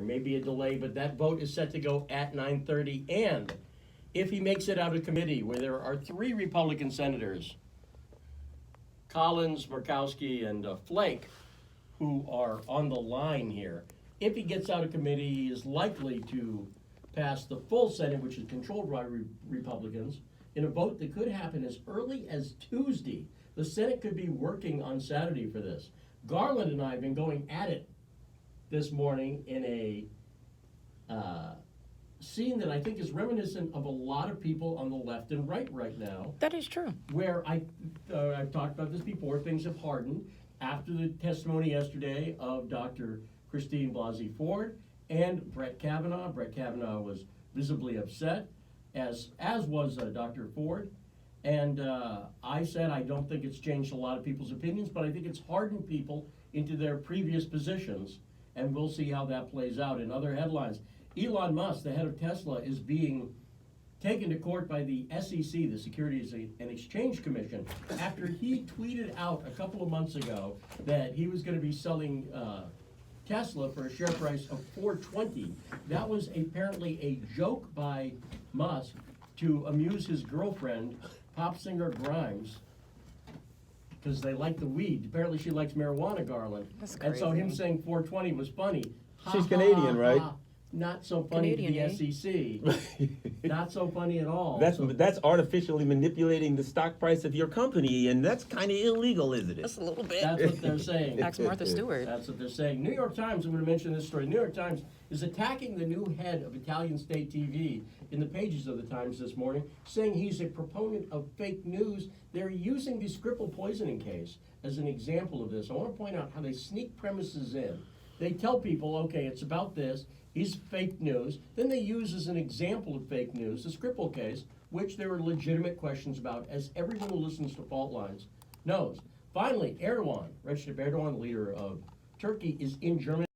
There may be a delay, but that vote is set to go at 9:30. And if he makes it out of committee, where there are 3 Republican senators, Collins, Murkowski, and Flake, who are on the line here, if he gets out of committee, he is likely to pass the full Senate, which is controlled by Republicans, in a vote that could happen as early as Tuesday. The Senate could be working on Saturday for this. Garland and I have been going at it this morning in a scene that I think is reminiscent of a lot of people on the left and right now, That is true. where I've talked about this before. Things have hardened after the testimony yesterday of Dr. Christine Blasey Ford and Brett Kavanaugh. Brett Kavanaugh was visibly upset, as was Dr. Ford. And I said I don't think it's changed a lot of people's opinions, but I think it's hardened people into their previous positions, and we'll see how that plays out. In other headlines, Elon Musk, the head of Tesla, is being taken to court by the SEC, the Securities and Exchange Commission, after he tweeted out a couple of months ago that he was going to be selling Tesla for a share price of $4.20. That was apparently a joke by Musk to amuse his girlfriend, pop singer Grimes, because they like the weed. Apparently she likes marijuana, Garland. That's And so him crazy. saying 420 was funny. Ha, She's ha, Canadian, right? ha. Not so funny Canadian, to the SEC. Not so funny at all. So- That's artificially manipulating the stock price of your company, and that's kind of illegal, isn't it? Just a little bit. That's what they're saying. Ask Martha Stewart. That's what they're saying. New York Times, I'm going to mention this story. New York Times is attacking the new head of Italian state TV in the pages of the Times this morning, saying he's a proponent of fake news. They're using the Skripal poisoning case as an example of this. I want to point out how they sneak premises in. They tell people, okay, it's about this. He's fake news. Then they use as an example of fake news the Skripal case, which there are legitimate questions about, as everyone who listens to Fault Lines knows. Finally, Erdogan, Recep Erdogan, leader of Turkey, is in Germany.